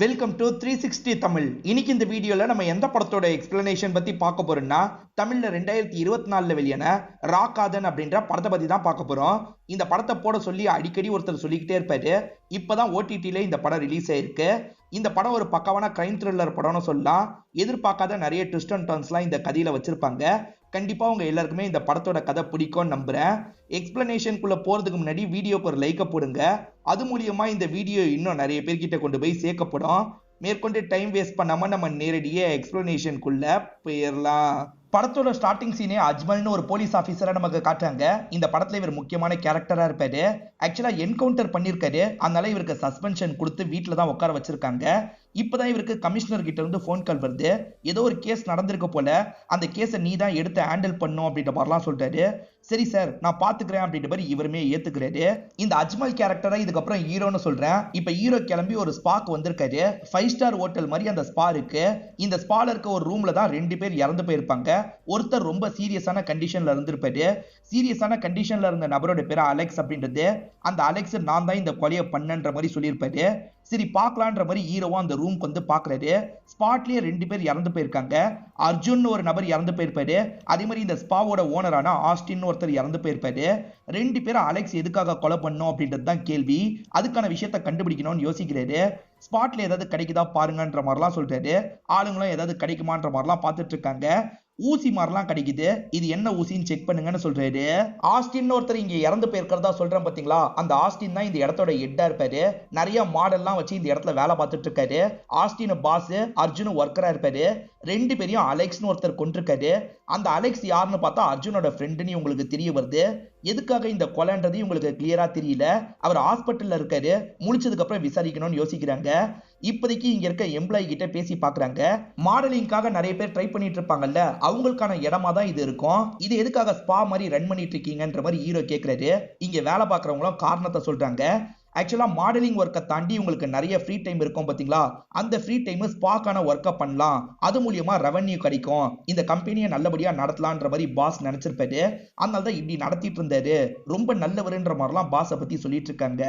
Welcome to 360 Tamil. இன்னைக்கு இந்த வீடியோல நம்ம எந்த படத்தோட எக்ஸ்பிளனேஷன் பத்தி பார்க்க போறோம்னா, தமிழ்ல 2024 வெளியான ராக்காதன் அப்படின்ற படத்தை பத்தி தான் பார்க்க போறோம். இந்த படத்தை போட சொல்லி அடிக்கடி ஒருத்தர் சொல்லிக்கிட்டே இருப்பாரு. இப்பதான் ஓடிடில இந்த படம் ரிலீஸ் ஆயிருக்கு. இந்த படம் ஒரு பக்காவான கிரைம் த்ரில்லர் படம்னு சொல்லலாம். எதிர்பார்க்காத நிறைய ட்விஸ்ட் அண்ட் டர்ன்ஸ்லாம் இந்த கதையில வச்சிருப்பாங்க. கண்டிப்பா உங்க எல்லாருக்குமே இந்த படத்தோட கதை பிடிக்கும்னு நம்புறேன். எக்ஸ்பிளனேஷனுக்குள்ள போறதுக்கு முன்னாடி வீடியோக்கு ஒரு லைக்க போடுங்க. அது மூலியமா இந்த வீடியோ இன்னும் நிறைய பேர்கிட்ட கொண்டு போய் சேர்க்கப்படும். மேற்கொண்டு டைம் வேஸ்ட் பண்ணாம நம்ம நேரடியே எக்ஸ்பிளனேஷனுக்குள்ள போயிடலாம். படத்தோட ஸ்டார்டிங் சீனே அஜ்மல்னு ஒரு போலீஸ் ஆபீசரா நமக்கு காட்டுறாங்க. இந்த படத்துல இவர் முக்கியமான கேரக்டரா இருப்பாரு. ஆக்சுவலா என்கவுண்டர் பண்ணிருக்காரு. அதனால இவருக்கு சஸ்பென்ஷன் கொடுத்து வீட்டுல தான் உட்கார வச்சிருக்காங்க. இப்பதான் இவருக்கு கமிஷனர் கிட்ட இருந்து போன் கால் வருது. ஏதோ ஒரு கேஸ் நடந்திருக்கு போல, அந்த கேஸை நீ தான் எடுத்து ஹேண்டில் பண்ணும் அப்படின்ற மாதிரிலாம் சொல்றாரு. சரி சார், நான் பாத்துக்கிறேன் அப்படின்ற மாதிரி இவருமே ஏத்துக்கிறாரு. இந்த அஜ்மல் கேரக்டரை இதுக்கப்புறம் ஹீரோன்னு சொல்றேன். இப்ப ஹீரோ கிளம்பி ஒரு ஸ்பாக்கு வந்திருக்காரு. 5 ஸ்டார் ஹோட்டல் மாதிரி அந்த ஸ்பா இருக்கு. இந்த ஸ்பால இருக்க ஒரு ரூம்ல தான் 2 பேர் இறந்து போயிருப்பாங்க. ஒருத்தர் ரொம்ப சீரியஸான கண்டிஷன்ல இருந்திருப்பாரு. சீரியஸான கண்டிஷன்ல இருந்த நபரோட பேரு அலெக்ஸ் அப்படின்றது. அந்த அலெக்ஸ் நான் தான் இந்த கொலையை பண்ணன்ற மாதிரி சொல்லியிருப்பாரு. சரி பார்க்கலான்ற மாதிரி ஹீரோவும் அந்த ரூம்க்கு வந்து பாக்குறாரு. ஸ்பாட்லயே 2 பேர் இறந்து போயிருக்காங்க. அர்ஜுன் ஒரு நபர் இறந்து போயிருப்பாரு. அதே மாதிரி இந்த ஸ்பாவோட ஓனரான ஆஸ்டின் ஒருத்தர் இறந்து போயிருப்பாரு. 2 பேரும் அலெக்ஸ் எதுக்காக கொலை பண்ணும் அப்படின்றது தான் கேள்வி. அதுக்கான விஷயத்த கண்டுபிடிக்கணும்னு யோசிக்கிறாரு. ஸ்பாட்ல ஏதாவது கிடைக்குதா பாருங்கன்ற மாதிரிலாம் சொல்றாரு. ஆளுங்களும் ஏதாவது கிடைக்குமான்ற மாதிரிலாம் பார்த்துட்டு இருக்காங்க. ஊசி மாதிரிலாம் கிடைக்குது. இது என்ன ஊசின்னு செக் பண்ணுங்கன்னு சொல்றாரு. ஆஸ்டின் ஒருத்தர் இங்க இறந்து போயிருக்கிறதா சொல்றேன் பாத்தீங்களா, அந்த ஆஸ்டின் தான் இந்த இடத்தோட ஹெட்டா இருப்பாரு. நிறைய மாடல்லாம் வச்சு இந்த இடத்துல வேலை பார்த்துட்டு இருக்காரு. ஆஸ்டின் பாஸ், அர்ஜுன் ஒர்க்கரா இருப்பாரு. 2 பேரையும் அலெக்ஸ்னு ஒருத்தர் கொண்டிருக்காரு. அந்த அலெக்ஸ் யாருன்னு பார்த்தா அர்ஜுனோட ஃப்ரெண்டுன்னு உங்களுக்கு தெரிய வருது. எதுக்காக இந்த கொலைன்றது உங்களுக்கு கிளியரா தெரியல. அவர் ஹாஸ்பிட்டல்ல இருக்காரு. முழிச்சதுக்கு அப்புறம் விசாரிக்கணும்னு யோசிக்கிறாங்க. இப்போதைக்கு இங்க இருக்க எம்ப்ளாயி கிட்ட பேசி பாக்குறாங்க. மாடலிங்காக நிறைய பேர் ட்ரை பண்ணிட்டு இருப்பாங்கல்ல, அவங்களுக்கான இடமா தான் இது இருக்கும். இது எதுக்காக ஸ்பா மாதிரி ரன் பண்ணிட்டு இருக்கீங்கன்ற மாதிரி ஹீரோ கேக்குறாரு. இங்க வேலை பார்க்கறவங்களும் காரணத்தை சொல்றாங்க. ஆக்சுவலா மாடலிங் ஒர்க்கை தாண்டி உங்களுக்கு நிறைய ஃப்ரீ டைம் இருக்கும் பாத்தீங்களா, அந்த ஃப்ரீ டைம் ஸ்பாக்கான ஒர்க்கை பண்ணலாம். அது மூலியமா ரெவன்யூ கிடைக்கும். இந்த கம்பெனியை நல்லபடியா நடத்தலான்ற மாதிரி பாஸ் நினைச்சிருப்பாரு. அதனால தான் இப்படி நடத்திட்டு இருந்தாரு. ரொம்ப நல்லவருன்ற மாதிரிலாம் பாஸை பத்தி சொல்லிட்டு இருக்காங்க.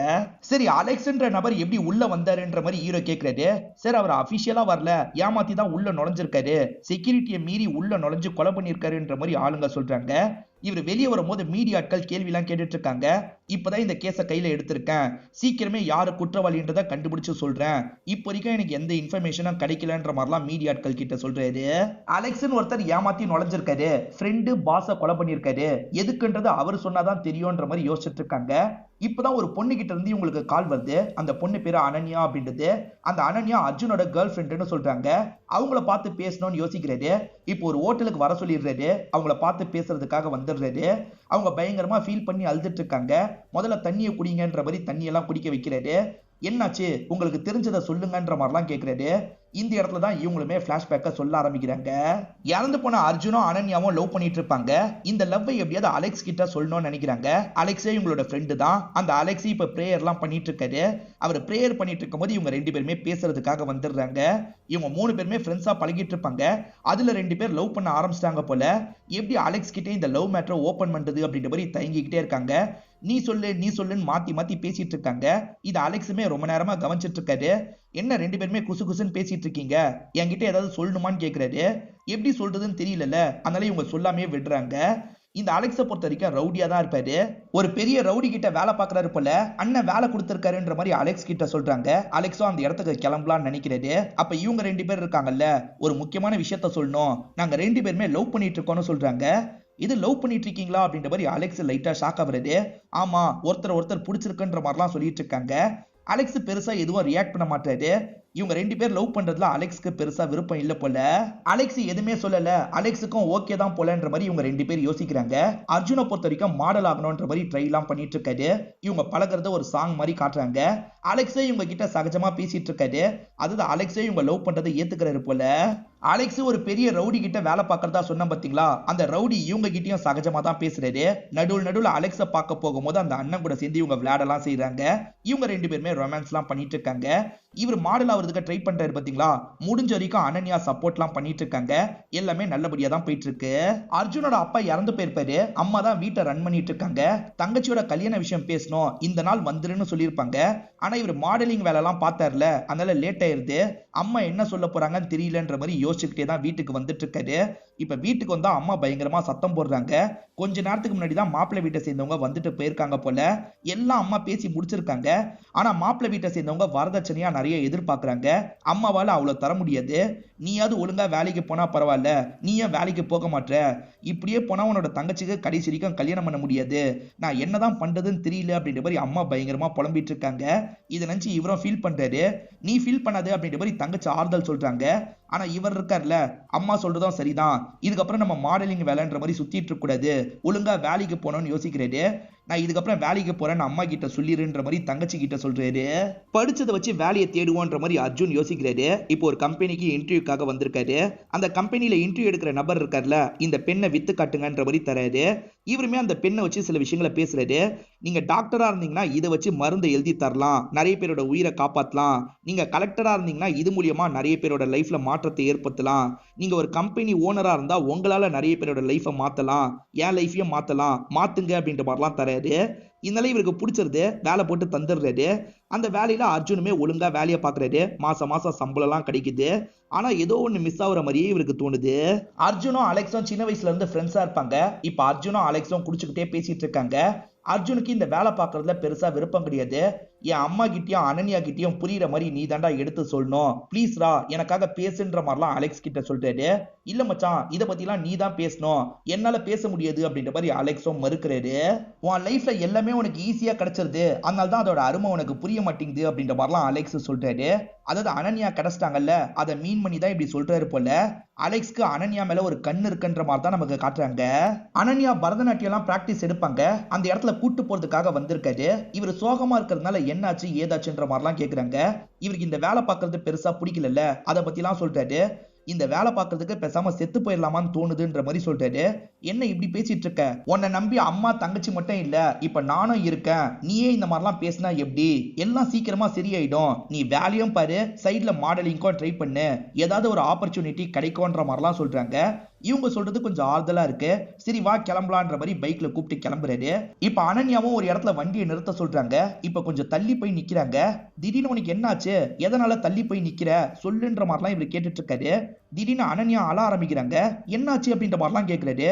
சரி, அலெக்ஸ்ன்ற நபர் எப்படி உள்ள வந்தாருன்ற மாதிரி ஹீரோ கேக்குறாரு. சார், அவர் அபிஷியலா வரல, ஏமாத்தி தான் உள்ள நுழைஞ்சிருக்காரு. செக்யூரிட்டியை மீறி உள்ள நுழைஞ்சு கொலை பண்ணிருக்காருன்ற மாதிரி ஆளுங்க சொல்றாங்க. இவர் வெளியே வரும்போது மீடியாட்கள் கேள்வி எல்லாம் கேட்டுட்டு இருக்காங்க. இப்பதான் இந்த கேஸை கையில எடுத்திருக்கேன். சீக்கிரமே யாரு குற்றவாளின்றதை கண்டுபிடிச்சு சொல்றேன். இப்போ வரைக்கும் எனக்கு எந்த இன்ஃபர்மேஷனும் கிடைக்கலன்ற மாதிரிலாம் மீடியாட்கள் கிட்ட சொல்றாரு. அலெக்ஸ்னு ஒருத்தர் ஏமாத்தி நுழைஞ்சிருக்காரு. ஃப்ரெண்டு பாஸை கொலை பண்ணிருக்காரு. எதுக்குன்றது அவர் சொன்னாதான் தெரியும்ன்ற மாதிரி யோசிச்சுட்டு இருக்காங்க. இப்பதான் ஒரு பொண்ணு கிட்ட இருந்து உங்களுக்கு கால் வருது. அந்த பொண்ணு பேரு அனன்யா அப்படின்றது. அந்த அனன்யா அர்ஜுனோட கேர்ள் ஃப்ரெண்டுன்னு சொல்றாங்க. அவங்கள பார்த்து பேசணும்னு யோசிக்கிறாரு. இப்போ ஒரு ஹோட்டலுக்கு வர சொல்லிடுறாரு. அவங்கள பார்த்து பேசுறதுக்காக வந்துடுறாரு. அவங்க பயங்கரமா ஃபீல் பண்ணி அழுதுட்டு இருக்காங்க. முதல்ல தண்ணியை குடிங்கன்ற மாதிரி தண்ணியெல்லாம் குடிக்க வைக்கிறாரு. என்னாச்சு, உங்களுக்கு தெரிஞ்சதை சொல்லுங்கன்ற மாதிரிலாம் கேட்கிறாரு. இந்த இடத்துல தான் இவங்களுமே பிளாஷ்பேக்கை சொல்ல ஆரம்பிக்கிறாங்க. இறந்து போன அர்ஜுனும் அனன்யாவும் லவ் பண்ணிட்டு இருப்பாங்க. இந்த லவ்வை எப்படியாவது அலெக்ஸ் கிட்ட சொல்லணும்னு நினைக்கிறாங்க. அலெக்ஸே இவங்களோட ஃப்ரெண்டு தான். அந்த அலெக்ஸ் இப்ப பிரேயர்லாம் பண்ணிட்டு இருக்காரு. அவர் பிரேயர் பண்ணிட்டு இருக்கும்போது இவங்க 2 பேருமே பேசுறதுக்காக வந்துடுறாங்க. இவங்க 3 பேருமே ஃப்ரெண்ட்ஸா பழகிட்டு இருப்பாங்க. அதுல 2 பேர் லவ் பண்ண ஆரம்பிச்சிட்டாங்க போல. எப்படி அலெக்ஸ் கிட்ட இந்த லவ் மேட்டரை ஓபன் பண்றது அப்படின்ற மாதிரி தயங்கிக்கிட்டே இருக்காங்க. நீ சொல்லு நீ சொல்லுன்னு மாத்தி மாத்தி பேசிட்டு இருக்காங்க. இது அலெக்ஸுமே ரொம்ப நேரமா கவனிச்சிட்டு இருக்காரு. என்ன 2 பேருமே குசு குசுன்னு பேசிட்டு இருக்கீங்க, என்கிட்ட ஏதாவது சொல்லணுமான்னு கேக்குறாரு. எப்படி சொல்றதுன்னு தெரியல, அதனால இவங்க சொல்லாமே விடுறாங்க. இந்த அலெக்ஸை பொறுத்த வரைக்கும் ரவுடியா தான் இருப்பாரு. ஒரு பெரிய ரவுடி கிட்ட வேலை பார்க்கறாரு போல. அண்ணன் வேலை கொடுத்திருக்காருன்ற மாதிரி அலெக்ஸ் கிட்ட சொல்றாங்க. அலெக்ஸும் அந்த இடத்துக்கு கிளம்பலாம்னு நினைக்கிறாரு. அப்ப இவங்க 2 பேர் இருக்காங்கல்ல, ஒரு முக்கியமான விஷயத்த சொல்லணும், நாங்க 2 பேருமே லவ் பண்ணிட்டு இருக்கோம்னு சொல்றாங்க. இது லவ் பண்ணிட்டு இருக்கீங்களா அப்படின்ற மாதிரி அலெக்ஸ் லைட்டா ஷாக் ஆகுறது. ஆமா, ஒருத்தர் பிடிச்சிருக்குன்ற மாதிரிலாம் சொல்லிட்டு இருக்காங்க. அலெக்ஸ் பெருசா எதுவும் ரியாக்ட் பண்ண மாட்டாரு. இவங்க 2 பேர் லவ் பண்றதுல அலெக்ஸ்க்கு பெருசா விருப்பம் இல்ல போல. அலெக்ஸ் எதுவுமே சொல்லல. அலெக்ஸுக்கும் ஓகே தான் போலன்ற மாதிரி இவங்க 2 பேர் யோசிக்கிறாங்க. அர்ஜுனை பொறுத்த வரைக்கும் மாடல் ஆகணும்ன்ற மாதிரி ட்ரை எல்லாம் பண்ணிட்டு இருக்காரு. இவங்க பழகிறத ஒரு சாங் மாதிரி காட்டுறாங்க. அலெக்ஸே இவங்க கிட்ட சகஜமா பேசிட்டு இருக்காரு. அதுதான் அலெக்ஸே இவங்க லவ் பண்றதை ஏத்துக்கிறாரு போல. அலெக்ஸ் ஒரு பெரிய ரவுடி கிட்ட வேலை பார்க்கறதா சொன்ன பாத்தீங்களா, அந்த ரவுடி இவங்க கிட்டயும் சகஜமா தான் பேசுறாரு. நடுவுல அலெக்ஸ பார்க்க போகும்போது அந்த அண்ணன் கூட சேர்ந்து இவங்க விளையாடலாம் செய்யறாங்க. இவங்க 2 பேருமே ரொமான்ஸ் எல்லாம் பண்ணிட்டு இருக்காங்க. இவர் மாடலா ஆகிறதுக்கு ட்ரை பண்றாரு பாத்தீங்களா, முடிஞ்ச வரைக்கும் அனன்யா சப்போர்ட்லாம் பண்ணிட்டு இருக்காங்க. எல்லாமே நல்லபடியா தான் போயிட்டு இருக்கு. அர்ஜுனோட அப்பா இறந்து போயிருப்பாரு, அம்மா தான் வீட்டை ரன் பண்ணிட்டு இருக்காங்க. தங்கச்சியோட கல்யாண விஷயம் பேசணும், இந்த நாள் வந்துருன்னு சொல்லியிருப்பாங்க. ஆனா இவர் மாடலிங் வேலை எல்லாம் பார்த்தார்ல, அதனால லேட் ஆயிருது. அம்மா என்ன சொல்ல போறாங்கன்னு தெரியலன்ற மாதிரி யோசிச்சுக்கிட்டே தான் வீட்டுக்கு வந்துட்டு இருக்காரு. இப்ப வீட்டுக்கு வந்தா அம்மா பயங்கரமா சத்தம் போடுறாங்க. கொஞ்ச நேரத்துக்கு முன்னாடி தான் மாப்பிள்ளை வீட்டை சேர்ந்தவங்க வந்துட்டு போயிருக்காங்க போல. எல்லாம் அம்மா பேசி முடிச்சிருக்காங்க. ஆனா மாப்பிள்ளை வீட்டை சேர்ந்தவங்க வரதட்சணையா நிறைய எதிர்பார்க்கறாங்க. அம்மாவால அவ்வளவு தர முடியாது. நீயாவது ஒழுங்கா வேலைக்கு போனா பரவாயில்ல, நீ ஏன் வேலைக்கு போக மாட்ற? இப்படியே போனா உன்னோட தங்கச்சிக்கு கடைசி வரைக்கும் கல்யாணம் பண்ண முடியாது. நான் என்னதான் பண்றதுன்னு தெரியல அப்படின்ற மாதிரி அம்மா பயங்கரமா புலம்பிட்டு இருக்காங்க. இதை நினைச்சு இவரும் ஃபீல் பண்றாரு. நீ ஃபீல் பண்ணாது அப்படின்ற மாதிரி தங்கச்சி ஆறுதல் சொல்றாங்க. ஆனா இவர் இருக்கார்ல, அம்மா சொல்றதும் சரிதான், இதுக்கப்புறம் நம்ம மாடலிங் வேலைன்ற மாதிரி சுத்திட்டு இருக்க கூடாது, ஒழுங்கா வேலைக்கு போனோம்னு யோசிக்கிறாரு. நான் இதுக்கப்புறம் வேலைக்கு போறேன்னு அம்மா கிட்ட சொல்லிருன்ற மாதிரி தங்கச்சி கிட்ட சொல்றாரு. படிச்சதை வச்சு வேலையை தேடுவோன்ற மாதிரி அர்ஜுன் யோசிக்கிறாரு. இப்போ ஒரு கம்பெனிக்கு இன்டர்வியூக்காக வந்திருக்காரு. அந்த கம்பெனில இன்டர்வியூ எடுக்கிற நபர் இருக்கார்ல, இந்த பெண்ணை வித்து காட்டுங்கன்ற மாதிரி தராரு. இவருமே அந்த பெண்ணை வச்சு சில விஷயங்களை பேசுறாரு. நீங்க டாக்டரா இருந்தீங்கன்னா இதை வச்சு மருந்தை எழுதி தரலாம், நிறைய பேரோட உயிரை காப்பாத்தலாம். நீங்க கலெக்டரா இருந்தீங்கன்னா இது மூலியமா நிறைய பேரோட லைஃப்ல மாற்றத்தை ஏற்படுத்தலாம். நீங்க ஒரு கம்பெனி ஓனரா இருந்தா உங்களால நிறைய பேரோட லைஃபை மாத்தலாம், என் லைஃபையும் மாத்தலாம், மாத்துங்க அப்படின்ற மாதிரிலாம் தராரு. இதனால இவருக்கு பிடிச்சிருது, வேலை போட்டு தந்துடுறாரு. அந்த வேலையில அர்ஜுனுமே ஒழுங்கா வேலையை பாக்குறாரு. மாசம் மாசம் சம்பளம் எல்லாம் கிடைக்குது. ஆனா ஏதோ ஒண்ணு மிஸ் ஆகுற மாதிரியே இவருக்கு தோணுது. அர்ஜுனும் அலெக்ஸும் சின்ன வயசுல இருந்து ஃப்ரெண்ட்ஸா இருப்பாங்க. இப்ப அர்ஜுனும் அலெக்ஸும் குடிச்சுக்கிட்டே பேசிட்டு இருக்காங்க. அர்ஜுனுக்கு இந்த வேலை பார்க்கறதுல பெருசா விருப்பம் கிடையாது. என் அம்மா கிட்டயும் அனன்யா கிட்டயும் புரியுற மாதிரி நீ தாண்டா எடுத்து சொல்லணும், ப்ளீஸ்ரா எனக்காக பேசுன்ற மாதிரிலாம் அலெக்ஸ் கிட்ட சொல்றாரு. இல்ல மச்சான், இதை பத்திலாம் நீ தான் பேசணும், என்னால பேச முடியாது அப்படின்ற மாதிரி அலெக்ஸும் மறுக்கிறாரு. உன் லைஃப்ல எல்லாமே உனக்கு ஈஸியா கிடைச்சிருது, அதனால தான் அதோட அருமை உனக்கு புரிய மாட்டேங்குது அப்படின்ற மாதிரிலாம் அலெக்ஸ் சொல்றாரு. அதாவது அனன்யா கிடைச்சிட்டாங்கல்ல, அதை மீன் பண்ணி தான் இப்படி சொல்றாரு போல. அலெக்ஸ்க்கு அனன்யா மேல ஒரு கண்ணு இருக்குன்ற மாதிரி தான் நமக்கு காட்டுறாங்க. அனன்யா பரதநாட்டியம் எல்லாம் பிராக்டிஸ் எடுப்பாங்க. அந்த இடத்துல கூட்டு போறதுக்காக வந்திருக்காரு. இவர் சோகமா இருக்கிறதுனால என்னாச்சு ஏதாச்சுன்ற மாதிரிலாம் கேக்குறாங்க. இவருக்கு இந்த வேலை பார்க்கறது பெருசா பிடிக்கல, அதை பத்தி எல்லாம் சொல்றாரு. இந்த வேலை பார்க்கறதுக்கு பேசாம செத்து போயிடலாமான்னு தோணுதுன்ற மாதிரி சொல்றாரு. என்ன இப்படி பேசிட்டு இருக்க? உன்னை நம்பி அம்மா தங்கச்சி மட்டும் இல்ல, இப்ப நானும் இருக்கேன். நீயே இந்த மாதிரிலாம் பேசினா எப்படி? எல்லாம் சீக்கிரமா சரியாயிடும். நீ வேலையும் பாரு, சைட்ல மாடலிங்கும் ட்ரை பண்ணு, ஏதாவது ஒரு ஆப்பர்ச்சுனிட்டி கிடைக்கும்ன்ற மாதிரிலாம் சொல்றாங்க. இவங்க சொல்றது கொஞ்சம் ஆறுதலா இருக்கு. சரி வா கிளம்பலான்ற மாதிரி பைக்ல கூப்பிட்டு கிளம்புறாரு. இப்ப அனன்யாவும் ஒரு இடத்துல வண்டியை நிறுத்த சொல்றாங்க. இப்ப கொஞ்சம் தள்ளி போய் நிக்கிறாங்க. திடீர்னு உனக்கு என்னாச்சு, எதனால தள்ளி போய் நிக்கிற சொல்லுன்ற மாதிரிலாம் இவர் கேட்டுட்டு இருக்காரு. திடீர்னு அனன்யா அழ ஆரம்பிக்கிறாங்க. என்னாச்சு அப்படின்ற மாதிரிலாம் கேட்கிறாரு.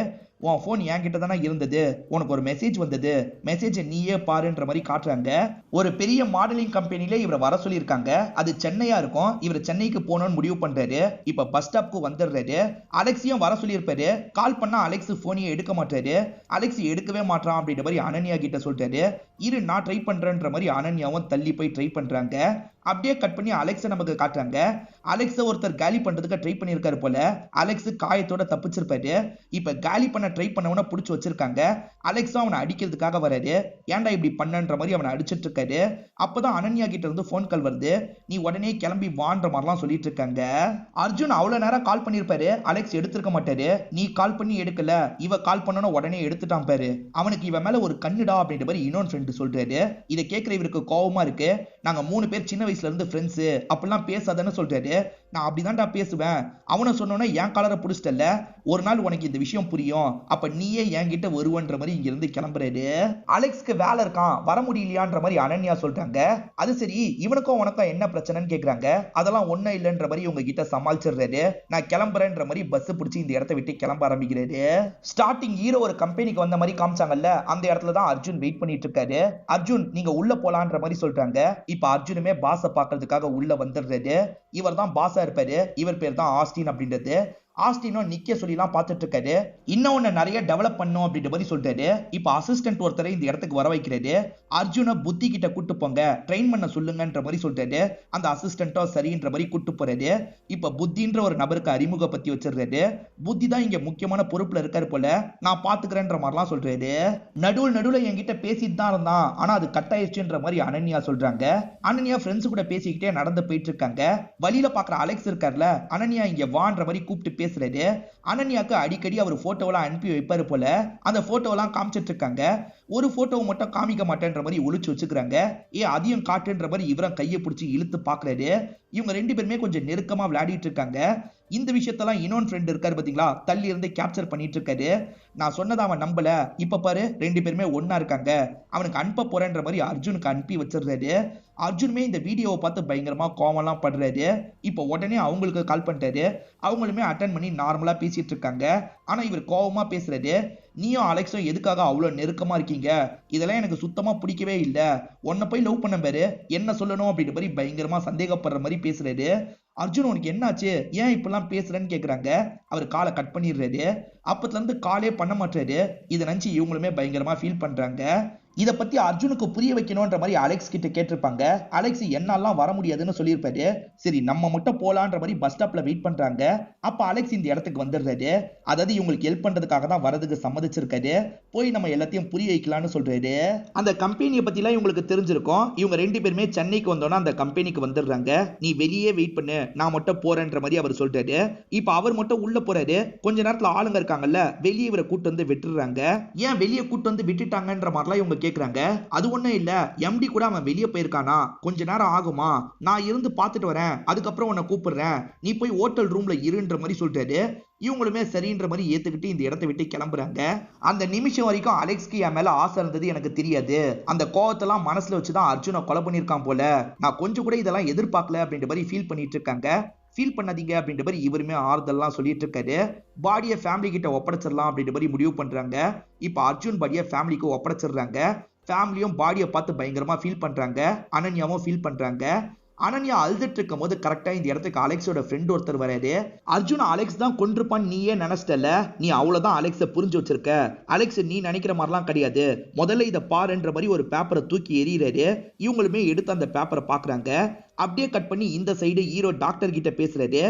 உன் போன் என்கிட்ட தானே இருந்தது, உனக்கு ஒரு மெசேஜ் வந்தது, மெசேஜை நீயே பாருன்ற மாதிரி காட்டுறாங்க. ஒரு பெரிய மாடலிங் கம்பெனில இவரை வர சொல்லியிருக்காங்க. அது சென்னையா இருக்கும். இவர் சென்னைக்கு போகணும்னு முடிவு பண்றாரு. இப்ப பஸ் ஸ்டாப்க்கு வந்துடுறாரு. அலெக்ஸையும் வர சொல்லியிருப்பாரு. கால் பண்ணா அலெக்ஸ் போனையே எடுக்க மாட்டாரு. அலெக்ஸ் எடுக்கவே மாட்டான் அப்படின்ற மாதிரி அனன்யா கிட்ட சொல்றாரு. இரு நான் ட்ரை பண்றேன்ற மாதிரி அனன்யாவும் தள்ளி போய் ட்ரை பண்றாங்க. அப்படியே கட் பண்ணி அலெக்ஸை நமக்கு காட்டுறாங்க. அலெக்ஸை ஒருத்தர் காலி பண்றதுக்கு ட்ரை பண்ணியிருக்காரு போல. அலெக்ஸ் காயத்தோட தப்பிச்சிருப்பாரு. இப்ப காலி பண்ண ட்ரை பண்ணவன புடிச்சு வச்சிருக்காங்க. அலெக்ஸும் அவனை அடிக்கிறதுக்காக வராரு. ஏன்டா இப்படி பண்ணன்ற மாதிரி அவனை அடிச்சிட்டு இருக்காரு. அப்பதான் அனன்யா கிட்ட இருந்து போன் கால் வருது. நீ உடனே கிளம்பி வான்ற மாதிரிலாம் சொல்லிட்டு இருக்காங்க. அர்ஜுன் அவ்வளவு நேரம் கால் பண்ணிருப்பாரு, அலெக்ஸ் எடுத்திருக்க மாட்டாரு. நீ கால் பண்ணி எடுக்கல, இவ கால் பண்ணனும் உடனே எடுத்துட்டான் பாரு, அவனுக்கு இவன் மேல ஒரு கண்ணுடா அப்படின்ற மாதிரி இன்னொரு ஃப்ரெண்ட் சொல்றாரு. இதை கேட்கிற இவருக்கு கோவமா இருக்கு. நாங்க 3 பேர் சின்ன வயசுல இருந்து ஃப்ரெண்ட்ஸ், அப்படிலாம் பேசாதன்னு சொல்றாரு. நான் அப்படிதான்டா பேசுவேன், அவனை சொன்னோன்னே என் காலரை புடிச்சிட்டல, ஒரு நாள் உனக்கு இந்த விஷயம் புரியும், அப்ப நீயே என்கிட்ட வருவன்ற மாதிரி இங்க இருந்து கிளம்புறாரு. அலெக்ஸ்க்கு வேலை இருக்கான், வர முடியலையான்ற மாதிரி அனன்யா சொல்றாங்க. அது சரி இவனுக்கும் உனக்கும் என்ன பிரச்சனைன்னு கேக்குறாங்க. அதெல்லாம் ஒண்ணும் இல்லைன்ற மாதிரி இவங்க கிட்ட சமாளிச்சிடுறாரு. நான் கிளம்புறேன்ற மாதிரி பஸ் பிடிச்சி இந்த இடத்தை விட்டு கிளம்ப ஆரம்பிக்கிறாரு. ஸ்டார்டிங் ஹீரோ ஒரு கம்பெனிக்கு வந்த மாதிரி காமிச்சாங்கல்ல, அந்த இடத்துல தான் அர்ஜுன் வெயிட் பண்ணிட்டு இருக்காரு. அர்ஜுன் நீங்க உள்ள போலான்ற மாதிரி சொல்றாங்க. இப்ப அர்ஜுனுமே பாஸ பாக்குறதுக்காக உள்ள வந்துடுறாரு. இவர் தான் பாஸா இருப்பாரு. இவர் பேர் தான் ஆஸ்டின் அப்படின்றது. ஆஸ்டினும் நிக்க சொல்லிலாம் பார்த்துட்டு இருக்காரு. இன்னொன்னு நிறைய டெவலப் பண்ணும் அப்படின்ற மாதிரி சொல்றாரு. இப்ப அசிஸ்டன்ட் ஒருத்தரை இந்த இடத்துக்கு வர வைக்கிறாரு. அர்ஜுனை புத்தி கிட்ட கூட்டு போங்க, ட்ரெயின் பண்ண சொல்லுங்கன்ற மாதிரி சொல்றாரு. அந்த அசிஸ்டன்ட்டோ சரின்ற மாதிரி கூட்டு போறாரு. இப்ப புத்தின்ற ஒரு நபருக்கு அறிமுக பத்தி வச்சிருக்காரு. புத்தி தான் இங்க முக்கியமான பொறுப்புல இருக்காரு போல, நான் பாத்துக்கிறேன்ற மாதிரிலாம் சொல்றாரு. நடுவுல என்கிட்ட பேசிட்டு தான் இருந்தான், ஆனா அது கட் ஆயிடுச்சுன்ற மாதிரி அனன்யா சொல்றாங்க. அனன்யா ஃப்ரெண்ட்ஸ் கூட பேசிக்கிட்டே நடந்து போயிட்டு இருக்காங்க. வழியில பாக்குற அலெக்ஸ் இருக்கார்ல, அனன்யா இங்க வான்ற மாதிரி கூப்பிட்டு பேசுறாரு. அனன்யாக்கு அடிக்கடி அவர் போட்டோவெல்லாம் அனுப்பி வைப்பாரு போல. அந்த போட்டோவெல்லாம் காமிச்சிட்டு இருக்காங்க. ஒரு போட்டோவை மட்டும் காமிக்க மாட்டேன்ற மாதிரி ஒளிச்சு வச்சுக்கிறாங்க. அதையும் காட்டுன்ற மாதிரி இவரும் கையை பிடிச்சி இழுத்து பாக்குறாரு. இவங்க ரெண்டு பேருமே கொஞ்சம் நெருக்கமா விளையாடிட்டு இருக்காங்க. இந்த விஷயத்தெல்லாம் இன்னொரு ஃப்ரெண்ட் இருக்காரு பாத்தீங்களா, தள்ளி இருந்து கேப்சர் பண்ணிட்டு இருக்காரு. நான் சொன்னதை அவன் நம்பல, இப்ப பாரு ரெண்டு பேருமே ஒன்னா இருக்காங்க, அவனுக்கு அனுப்ப போறேன்ற மாதிரி அர்ஜுனுக்கு அனுப்பி வச்சிருந்தாரு. அர்ஜுனுமே இந்த வீடியோவை பார்த்து பயங்கரமா கோவம்லாம் படுறாரு. இப்போ உடனே அவங்களுக்கு கால் பண்ணிட்டாரு. அவங்களுமே அட்டன் பண்ணி நார்மலா பேசிட்டு இருக்காங்க. ஆனா இவர் கோவமா பேசுறாரு. நீயும் அலெக்ஸும் எதுக்காக அவ்வளவு நெருக்கமா இருக்கீங்க, இதெல்லாம் எனக்கு சுத்தமா பிடிக்கவே இல்ல, உன்னை போய் லவ் பண்ண பாரு, என்ன சொல்லணும் அப்படின்ற மாதிரி பயங்கரமா சந்தேகப்படுற மாதிரி பேசுறாரு. அர்ஜுன் உனக்கு என்னாச்சு, ஏன் இப்பெல்லாம் பேசுறேன்னு கேக்குறாங்க. அவர் காலை கட் பண்ணிடுறாரு. அப்பத்துல இருந்து காலே பண்ண மாட்டாரு. இதை நினைச்சு இவங்களுமே பயங்கரமா ஃபீல் பண்றாங்க. இத பத்தி அர்ஜுனுக்கு புரிய வைக்கணும்ன்ற மாதிரி அலெக்ஸ் கிட்ட கேட்டிருப்பாங்க. அலெக்ஸ் என்னாலாம் வர முடியாதுன்னு சொல்லியிருப்பாரு. சரி நம்ம மட்டும் போலான்ற மாதிரி பஸ் ஸ்டாப்ல வெயிட் பண்றாங்க. அப்ப அலெக்ஸ் இந்த இடத்துக்கு வந்துடுறாரு. அதாவது இவங்களுக்கு ஹெல்ப் பண்றதுக்காக தான் வரதுக்கு சம்மதிச்சிருக்காரு. போய் நம்ம எல்லாத்தையும் புரிய வைக்கலாம்னு சொல்றாரு. அந்த கம்பெனியை பத்தி எல்லாம் இவங்களுக்கு தெரிஞ்சிருக்கும். இவங்க ரெண்டு பேருமே சென்னைக்கு வந்தோன்னா அந்த கம்பெனிக்கு வந்துடுறாங்க. நீ வெளியே வெயிட் பண்ணு, நான் மட்டும் போறேன்ற மாதிரி அவர் சொல்றாரு. இப்ப அவர் மட்டும் உள்ள போறாரு. கொஞ்ச நேரத்துல ஆளுங்க இருக்காங்கல்ல, வெளியே இவரை கூட்டு வந்து விட்டுறாங்க. ஏன் வெளியே கூட்டு வந்து விட்டுட்டாங்கன்ற மாதிரிலாம் இவங்க கேக்குறாங்க. அது ஒண்ணும் இல்ல, எம்டி கூட அவன் வெளியே போயிருக்கானா, கொஞ்ச நேரம் ஆகுமா, நான் இருந்து பார்த்துட்டு வரேன், அதுக்கப்புறம் உன்னை கூப்பிடுறேன், நீ போய் ஹோட்டல் ரூம்ல இருன்ற மாதிரி சொல்றாரு. இவங்களுமே சரின்ற மாதிரி ஏத்துக்கிட்டு இந்த இடத்தை விட்டு கிளம்புறாங்க. அந்த நிமிஷம் வரைக்கும் அலெக்ஸ்க்கு என் மேல ஆசை இருந்தது எனக்கு தெரியாது, அந்த கோவத்தெல்லாம் மனசுல வச்சுதான் அர்ஜுனை கொலை பண்ணிருக்கான் போல, நான் கொஞ்சம் கூட இதெல்லாம் எதிர்பார்க்கல அப்படின்ற மாதிரி ஃபீல் பண்ணிட்டு இருக்காங்க. ஃபீல் பண்ணாதீங்க அப்படின்ற மாதிரி இவருமே ஆறுதல்லாம் சொல்லிட்டு இருக்காரு. பாடியை ஃபேமிலி கிட்ட ஒப்படைச்சிடலாம் அப்படின்ற மாதிரி முடிவு பண்றாங்க. இப்ப அர்ஜுன் பாடியை ஃபேமிலிக்கு ஒப்படைச்சிடுறாங்க. ஃபேமிலியும் பாடியை பார்த்து பயங்கரமா ஃபீல் பண்றாங்க. அனன்யாவும் ஃபீல் பண்றாங்க. அனன்யா அழுதுட்டு இருக்கும் போது கரெக்டா இந்த இடத்துக்கு அலெக்ஸோட ஃப்ரெண்ட் ஒருத்தர் வராரு. அர்ஜுன் அலெக்ஸ் தான் கொன்றுப்பான் நீயே நினைச்சிட்டல, நீ அவ்வளவுதான் அலெக்ஸ புரிஞ்சு வச்சிருக்க, அலெக்ஸ் நீ நினைக்கிற மாதிரிலாம் கிடையாது, முதல்ல இதை பாருன்ற மாதிரி ஒரு பேப்பரை தூக்கி எறிகிறாரு. இவங்களுமே எடுத்து அந்த பேப்பரை பாக்குறாங்க. அப்படியே கட் பண்ணி இந்த சைடு ஹீரோ டாக்டர் கிட்ட பேசுறாரு.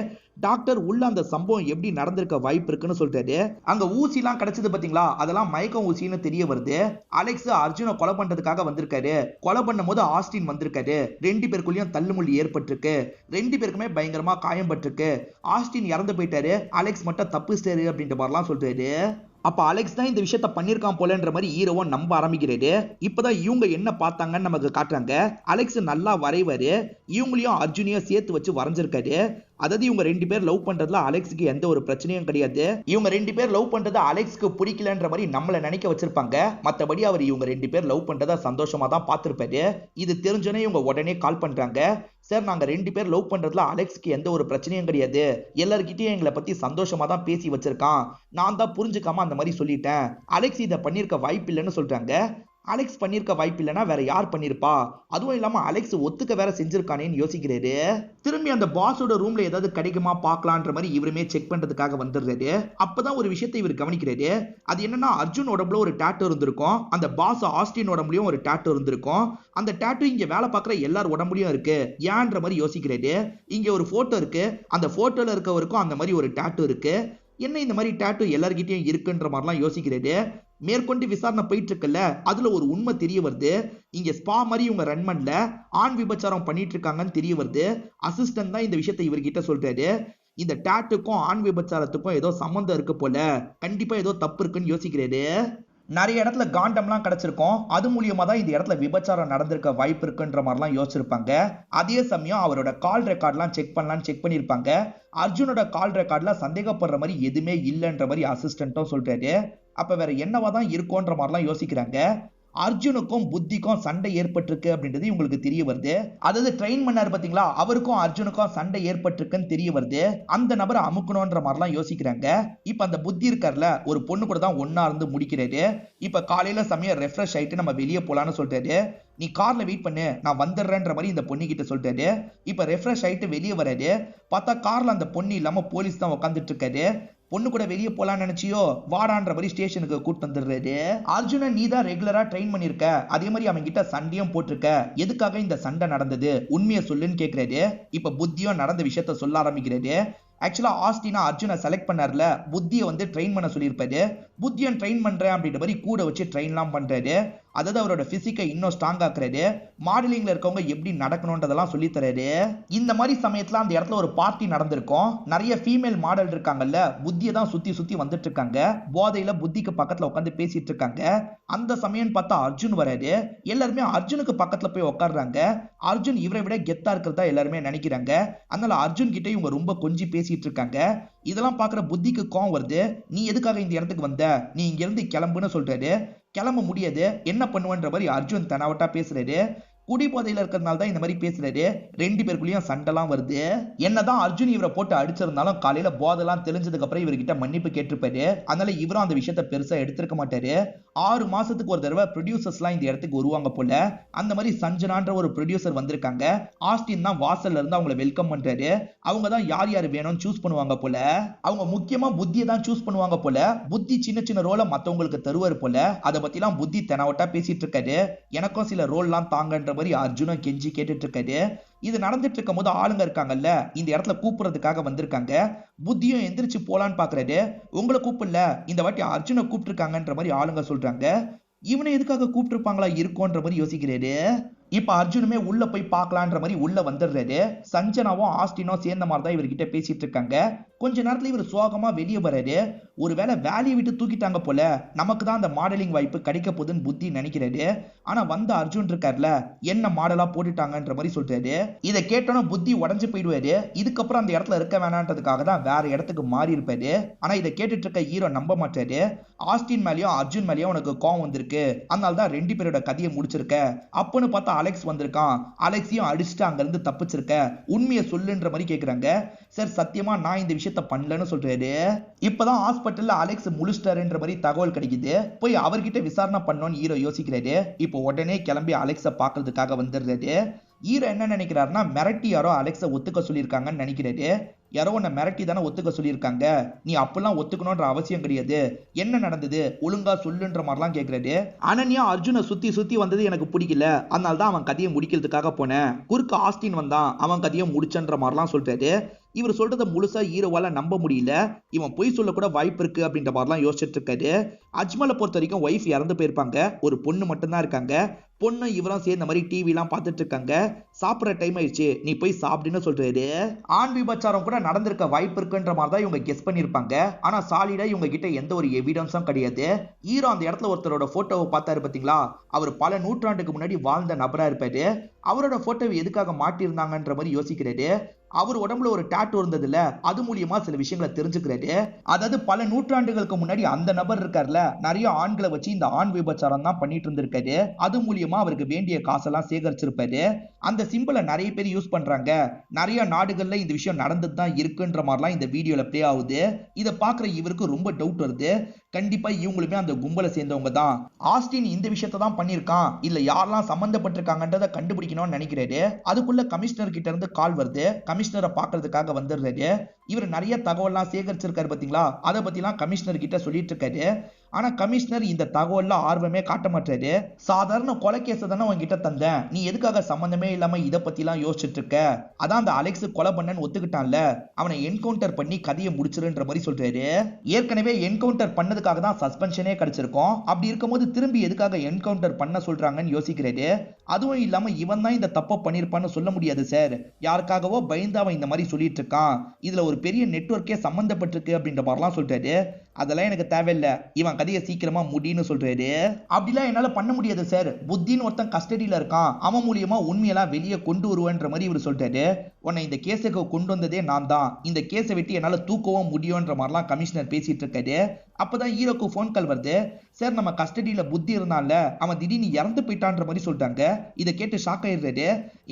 டாக்டர் உள்ள அந்த சம்பவம் எப்படி நடந்திருக்க வாய்ப்பு இருக்குன்னு சொல்றாரு. அங்க ஊசி எல்லாம் கிடைச்சது பாத்தீங்களா, அதெல்லாம் மயக்கம் ஊசின்னு தெரிய வருது. அலெக்ஸ் அர்ஜுனை கொலை பண்றதுக்காக வந்திருக்காரு. கொலை பண்ணும் போது ஆஸ்டின் வந்திருக்காரு. ரெண்டு பேருக்குள்ளயும் தள்ளுமுள்ளி ஏற்பட்டிருக்கு. ரெண்டு பேருக்குமே பயங்கரமா காயம் பட்டிருக்கு. ஆஸ்டின் இறந்து போயிட்டாரு, அலெக்ஸ் மட்டும் தப்பிச்சிட்டாரு அப்படின்ற மாதிரிலாம் சொல்றாரு. அப்ப அலெக்ஸ் தான் இந்த விஷயத்த பண்ணிருக்கான் போலன்ற மாதிரி ஹீரோவை நம்ப ஆரம்பிக்கிறாரு. இப்பதான் இவங்க என்ன பார்த்தாங்கன்னு நமக்கு காட்டுறாங்க. அலெக்ஸ் நல்லா வரைவாரு. இவங்களையும் அர்ஜுனையும் சேர்த்து வச்சு வரைஞ்சிருக்காரு. அதாவது இவங்க ரெண்டு பேர் லவ் பண்றதுல அலெக்ஸுக்கு எந்த ஒரு பிரச்சனையும் கிடையாது. இவங்க ரெண்டு பேர் லவ் பண்றது அலெக்ஸ்க்கு பிடிக்கலன்ற மாதிரி நம்மள நினைக்க வச்சிருப்பாங்க. மத்தபடி அவர் இவங்க ரெண்டு பேர் லவ் பண்றதா சந்தோஷமா தான் பார்த்திருப்பாரு. இது தெரிஞ்சோன்னே இவங்க உடனே கால் பண்றாங்க. சார் நாங்க ரெண்டு பேர் லவ் பண்றதுல அலெக்ஸ்க்கு எந்த ஒரு பிரச்சனையும் கிடையாது, எல்லார்கிட்டயும் எங்களை பத்தி சந்தோஷமா தான் பேசி வச்சிருக்கான், நான் தான் புரிஞ்சுக்காம அந்த மாதிரி சொல்லிட்டேன், அலெக்ஸ் இதை பண்ணிருக்க வாய்ப்பு இல்லைன்னு சொல்றாங்க. அலெக்ஸ் பண்ணிருக்க வாய்ப்பு இல்லைன்னா வேற யார் பண்ணிருப்பா, அதுவும் இல்லாம அலெக்ஸ் ஒத்துக்க வேற செஞ்சிருக்கானேன்னு யோசிக்கிறாரு. திரும்பி அந்த பாஸோட ரூம்ல ஏதாவது கிடைக்குமா பார்க்கலான்ற மாதிரி இவருமே செக் பண்றதுக்காக வந்துடுறாரு. அப்பதான் ஒரு விஷயத்தை இவர் கவனிக்கிறாரு. அது என்னன்னா அர்ஜுன் உடம்புல ஒரு டாட்டூ இருந்திருக்கும், அந்த பாஸ் ஆஸ்டின் உடம்புலயும் ஒரு டாட்டூ இருந்திருக்கும். அந்த டாட்டூ இங்க வேலை பார்க்குற எல்லார் உடம்புலயும் இருக்கு. ஏன்ற மாதிரி யோசிக்கிறாரு. இங்க ஒரு போட்டோ இருக்கு, அந்த போட்டோல இருக்கவருக்கும் அந்த மாதிரி ஒரு டாட்டூ இருக்கு. என்ன இந்த மாதிரி டாட்டூ எல்லார்கிட்டயும் இருக்குன்ற மாதிரிலாம் யோசிக்கிறாரு. மேற்கொண்டு விசாரணை போயிட்டு இருக்குல்ல, அதுல ஒரு உண்மை தெரிய வருது. இங்க ஸ்பா மாதிரி இவங்க ரன் பண்ணல, ஆண் விபச்சாரம் பண்ணிட்டு இருக்காங்கன்னு தெரிய வருது. அசிஸ்டன்ட் தான் இந்த விஷயத்தை இவர்கிட்ட சொல்றாரு. இந்த டாட்டுக்கும் ஆண் விபச்சாரத்துக்கும் ஏதோ சம்பந்தம் இருக்கு போல, கண்டிப்பா ஏதோ தப்பு இருக்குன்னு யோசிக்கிறாரு. நிறைய இடத்துல காண்டம்லாம் கிடைச்சிருக்கும், அது மூலியமா தான் இந்த இடத்துல விபச்சாரம் நடந்திருக்க வாய்ப்பு இருக்குன்ற மாதிரிலாம் யோசிச்சிருப்பாங்க. அதே சமயம் அவரோட கால் ரெக்கார்ட்லாம் செக் பண்ணியிருப்பாங்க. அர்ஜுனோட கால் ரெக்கார்ட்ல சந்தேகப்படுற மாதிரி எதுவுமே இல்லைன்ற மாதிரி அசிஸ்டன்ட்டும் சொல்றாரு. அப்ப வேற என்னவா தான் இருக்கும்ன்ற மாதிரிலாம் யோசிக்கிறாங்க. அர்ஜுனுக்கும் புத்திக்கும் சண்டை ஏற்பட்டிருக்கு அப்படின்றது இவங்களுக்கு தெரிய வருது. அதாவது ட்ரெயின் பண்ணாரு பாத்தீங்களா, அவருக்கும் அர்ஜுனுக்கும் சண்டை ஏற்பட்டிருக்குன்னு தெரிய வருது. அந்த நபரை அமுக்கணும்ன்ற மாதிரிலாம் யோசிக்கிறாங்க. இப்ப அந்த புத்தி இருக்கார்ல, ஒரு பொண்ணு கூட தான் ஒன்னா இருந்து முடிக்கிறாரு. இப்ப காலையில சமயம் ரெஃப்ரெஷ் ஆயிட்டு நம்ம வெளியே போலான்னு சொல்றாரு. நீ கார்ல வெயிட் பண்ணு, நான் வந்துடுறேன்ற மாதிரி இந்த பொண்ணு கிட்ட சொல்றாரு. இப்ப ரெஃப்ரெஷ் ஆயிட்டு வெளியே வராரு. பார்த்தா கார்ல அந்த பொண்ணு இல்லாம போலீஸ் தான் உட்காந்துட்டு இருக்காரு. பொண்ணு கூட வெளியே போலான்னு நினைச்சியோ, வாடான்ற மாதிரி ஸ்டேஷனுக்கு கூட்டு வந்துடுறாரு. அர்ஜுன நீ தான் ரெகுலரா ட்ரெயின் பண்ணிருக்க, அதே மாதிரி அவன் கிட்ட சண்டையும் போட்டிருக்க, எதுக்காக இந்த சண்டை நடந்தது, உண்மையை சொல்லுன்னு கேட்கிறாரு. இப்ப புத்தியும் நடந்த விஷயத்த சொல்ல ஆரம்பிக்கிறாரு. ஆக்சுவலா ஆஸ்டினா அர்ஜுனை செலக்ட் பண்ணார்ல, புத்தியை வந்து ட்ரெயின் பண்ண சொல்லியிருப்பாரு. புத்தியன் ட்ரெயின் பண்றேன் அப்படின்ற மாதிரி கூட வச்சு ட்ரெயின்லாம் பண்றாரு. அதாவது அவரோட பிசிக்கை இன்னும் ஸ்ட்ராங் ஆக்குறாரு, மாடலிங்ல இருக்கவங்க எப்படி நடக்கணும்ன்றதெல்லாம் சொல்லி தராரு. இந்த மாதிரி சமயத்துல அந்த இடத்துல ஒரு பார்ட்டி நடந்திருக்கும். நிறைய ஃபீமேல் மாடல் இருக்காங்கல்ல, புத்தியை தான் சுத்தி சுத்தி வந்துட்டு இருக்காங்க. போதையில புத்திக்கு பக்கத்துல உட்காந்து பேசிட்டு இருக்காங்க. அந்த சமயம் பார்த்தா அர்ஜுன் வராரு. எல்லாருமே அர்ஜுனுக்கு பக்கத்துல போய் உட்கார்றாங்க. அர்ஜுன் இவரை விட கெத்தா இருக்கிறதா எல்லாருமே நினைக்கிறாங்க. அதனால அர்ஜுன் கிட்ட இவங்க ரொம்ப கொஞ்சி பேசிட்டு இருக்காங்க. இதெல்லாம் பாக்குற புத்திக்கு கோவம் வருது. நீ எதுக்காக இந்த இடத்துக்கு வந்த, நீ இங்க இருந்து கிளம்புன்னு சொல்றாரு. கிளம்ப முடியாது, என்ன பண்ணுவன்ற மாதிரி அர்ஜுன் தெனாவட்டா பேசுறாரு. குடி போதையில இருக்கிறதுனால தான் இந்த மாதிரி பேசுறாரு. ரெண்டு பேருக்குள்ளேயும் சண்டைலாம் வருது. என்னதான் அர்ஜுன் இவரை போட்டு அடிச்சிருந்தாலும் காலையில போதெல்லாம் தெரிஞ்சதுக்கு அப்புறம் இவர்கிட்ட மன்னிப்பு கேட்டிருப்பாரு. அதனால இவரும் அந்த விஷயத்த பெருசா எடுத்திருக்க மாட்டாரு. 6 மாசத்துக்கு ஒரு தடவை ப்ரொடியூசர்ஸ்லாம் இந்த இடத்துக்கு வருவாங்க போல. அந்த மாதிரி சஞ்சனான்ற ஒரு ப்ரொடியூசர் வந்திருக்காங்க. ஆஸ்டின் தான் வாசல்ல இருந்து அவங்களை வெல்கம் பண்றாரு. அவங்க தான் யார் யார் வேணும்னு சூஸ் பண்ணுவாங்க போல. அவங்க முக்கியமா புத்தியை தான் சூஸ் பண்ணுவாங்க போல. புத்தி சின்ன சின்ன ரோலை மத்தவங்களுக்கு தருவார் போல. அதை பத்திலாம் புத்தி தெனாவட்டா பேசிட்டு இருக்காரு. எனக்கும் சில ரோல்லாம் தாங்கன்ற மாதிரி அர்ஜுனும் கெஞ்சி கேட்டுட்டு இருக்காரு. இது நடந்துட்டு இருக்கும் போது ஆளுங்க இருக்காங்கல்ல, இந்த இடத்துல கூப்பிடுறதுக்காக வந்திருக்காங்க. புத்தியும் எந்திரிச்சு போலான்னு பாக்குறாரு. உங்களை கூப்பிடல, இந்த வாட்டி அர்ஜுனை கூப்பிட்டு இருக்காங்கன்ற மாதிரி ஆளுங்க சொல்றாங்க. இவனை எதுக்காக கூப்பிட்டு இருப்பாங்களா இருக்கும்ன்ற மாதிரி யோசிக்கிறாரு. இப்ப அர்ஜுனுமே உள்ள போய் பார்க்கலான்ற மாதிரி உள்ள வந்துடுறாரு. சஞ்சனாவும் ஆஸ்டினும் சேர்ந்த மாதிரி தான் இவர்கிட்ட பேசிட்டு இருக்காங்க. கொஞ்ச நேரத்துல இவர் சோகமா வெளியே வராரு. ஒருவேளை வேலையை விட்டு தூக்கிட்டாங்க போல, நமக்கு தான் அந்த மாடலிங் வாய்ப்பு கிடைக்க போகுதுன்னு புத்தி நினைக்கிறாரு. ஆனா வந்த அர்ஜுன் இருக்காருல, என்ன மாடலா போட்டுட்டாங்கன்ற மாதிரி சொல்றாரு. இதை கேட்டோன்னு புத்தி உடஞ்சு போயிடுவாரு. இதுக்கப்புறம் அந்த இடத்துல இருக்க வேணான்றதுக்காக தான் வேற இடத்துக்கு மாறி இருப்பாரு. ஆனா இதை கேட்டுட்டு இருக்க ஹீரோ நம்ப மாட்டாரு. ஆஸ்டின் மேலயும் அர்ஜுன் மேலயும் உனக்கு கோவம் வந்திருக்கு, அதனால தான் ரெண்டு பேரோட கதையை முடிச்சிருக்க. அப்பன்னு பார்த்தா அலெக்ஸ் வந்திருக்கான், அலெக்ஸையும் அடிச்சுட்டு அங்க இருந்து தப்பிச்சிருக்க, உண்மையை சொல்லுன்ற மாதிரி கேக்குறாங்க. சார் சத்தியமா நான் இந்த விஷயத்த பண்ணலன்னு சொல்றாரு. இப்பதான் ஹாஸ்பிட்டல்ல அலெக்ஸ் முழிச்சிட்டாருன்ற மாதிரி தகவல் கிடைக்குது. போய் அவர்கிட்ட விசாரணை பண்ணணும்னு ஹீரோ யோசிக்கிறாரு. இப்போ உடனே கிளம்பி அலெக்ஸை பாக்குறதுக்காக வந்துடுறாரு. ஹீரோ என்ன நினைக்கிறாருன்னா, மிரட்டி யாரோ அலெக்ஸை ஒத்துக்க சொல்லியிருக்காங்கன்னு நினைக்கிறாரு. யாரோ உன்னை மிரட்டி தானே ஒத்துக்க சொல்லியிருக்காங்க, நீ அப்பெல்லாம் ஒத்துக்கணும்ன்ற அவசியம் கிடையாது, என்ன நடந்தது ஒழுங்கா சொல்லுன்ற மாதிரிலாம் கேட்கிறாரு. அனன்யா அர்ஜுனை சுத்தி சுத்தி வந்தது எனக்கு பிடிக்கல, அதனால தான் அவன் கதையை முடிக்கிறதுக்காக போனேன். குறுக்கு ஆஸ்டின் வந்தான், அவன் கதையை முடிச்சன்ற மாதிரிலாம் சொல்றாரு. இவர் சொல்றத முழுசா ஹீரோவால நம்ப முடியல. இவன் பொய் சொல்ல கூட வாய்ப்பு இருக்கு அப்படின்ற மாதிரிலாம் யோசிச்சுட்டு இருக்காரு. அஜ்மலை பொறுத்த வரைக்கும் ஒய்ஃப் இறந்து போயிருப்பாங்க, ஒரு பொண்ணு மட்டும்தான் இருக்காங்க. பொண்ணு இவரும் சேர்ந்த மாதிரி டிவி எல்லாம் பார்த்துட்டு இருக்காங்க. சாப்பிட்ற டைம் ஆயிடுச்சு, நீ போய் சாப்பிடுன்னு சொல்றாரு. ஆண் விபச்சாரம் கூட நடந்திருக்க வாய்ப்பு இருக்குன்ற மாதிரி தான் இவங்க கெஸ் பண்ணிருப்பாங்க. ஆனா சாலிடா இவங்க கிட்ட எந்த ஒரு எவிடன்ஸும் கிடையாது. ஹீரோ அந்த இடத்துல ஒருத்தரோட போட்டோவை பார்த்தாரு பாத்தீங்களா, அவர் பல நூற்றாண்டுக்கு முன்னாடி வாழ்ந்த நபரா இருப்பாரு. அவரோட போட்டோவை எதுக்காக மாட்டியிருந்தாங்கன்ற மாதிரி யோசிக்கிறாரு. அவர் உடம்புல ஒரு டாட்டூ இருந்ததுல, அது மூலியமா சில விஷயங்களை தெரிஞ்சுக்கிறாரு. அதாவது பல நூற்றாண்டுகளுக்கு முன்னாடி அந்த நபர் இருக்காருல, நிறைய ஆண்களை வச்சு இந்த ஆண் விபச்சாரம் தான் பண்ணிட்டு இருந்திருக்காரு. அது மூலியமா அவருக்கு வேண்டிய காசெல்லாம் சேகரிச்சிருப்பாரு. அந்த சிம்பிளை நிறைய பேர் யூஸ் பண்றாங்க. நிறைய நாடுகள்ல இந்த விஷயம் நடந்துட்டு தான் இருக்குன்ற மாதிரிலாம் இந்த வீடியோல பிளே ஆகுது. இதை பாக்குற இவருக்கு ரொம்ப டவுட் வருது. கண்டிப்பா இவங்களுமே அந்த கும்பலை சேர்ந்தவங்க தான். ஆஸ்டின் இந்த விஷயத்தை தான் பண்ணிருக்கான், இல்ல யாரெல்லாம் சம்பந்தப்பட்டிருக்காங்கன்றத கண்டுபிடிக்கணும்னு நினைக்கிறாரு. அதுக்குள்ள கமிஷனர் கிட்ட இருந்து கால் வருது. கமிஷனரை பாக்குறதுக்காக வந்துடுறாரு. இவர் நிறைய தகவல்லாம் சேகரிச்சிருக்காரு பாத்தீங்களா, அதை பத்திலாம் கமிஷனர் கிட்ட சொல்லிட்டு இருக்காரு. ஆனா கமிஷனர் இந்த தகவல்ல ஆர்வமே காட்ட மாட்டாரு. சாதாரண கொலைகேச தானே உங்ககிட்ட தந்தேன், நீ எதுக்காக சம்பந்தமே இல்லாம இதை பத்தி எல்லாம் யோசிச்சுட்டு இருக்க, அதான் அந்த அலெக்ஸ் கொலை பண்ணன்னு ஒத்துக்கிட்டான்ல, அவனை என்கவுண்டர் பண்ணி கதையை முடிச்சிருன்ற மாதிரி சொல்றாரு. ஏற்கனவே என்கவுண்டர் பண்ணதுக்காக தான் சஸ்பென்ஷனே கிடைச்சிருக்கும். அப்படி இருக்கும்போது திரும்பி எதுக்காக என்கவுண்டர் பண்ண சொல்றாங்கன்னு யோசிக்கிறாரு. அதுவும் இல்லாம இவன் தான் இந்த தப்பை பண்ணிருப்பான்னு சொல்ல முடியாது சார், யாருக்காகவோ பயந்து அவன் இந்த மாதிரி சொல்லிட்டு இருக்கான், இதுல ஒரு பெரிய நெட்வொர்க்கே சம்பந்தப்பட்டிருக்கு அப்படின்ற மாதிரிலாம் சொல்றாரு. அதெல்லாம் எனக்கு தேவையில்லை, இவன் கதையை சீக்கிரமா முடின்னு சொல்றாரு. அப்படிலாம் என்னால பண்ண முடியாது சார், புத்தின்னு ஒருத்தன் கஸ்டடியில இருக்கான், அவன் மூலியமா உண்மையெல்லாம் வெளியே கொண்டு வருவேன்ற மாதிரி இவர் சொல்றாரு. உன்னை இந்த கேஸுக்கு கொண்டு வந்ததே நான் தான், இந்த கேஸை விட்டு என்னால தூக்கவும் முடியும்ன்ற மாதிரிலாம் கமிஷனர் பேசிட்டு இருக்காரு. அப்பதான் ஹீரோக்கு போன் கால் வருது. சார் நம்ம கஸ்டடியில புத்தி இருந்தான்ல, அவன் திடீர்னு இறந்து போயிட்டான்ற மாதிரி சொல்லிட்டாங்க. இதை கேட்டு ஷாக் ஆயிடுறாரு.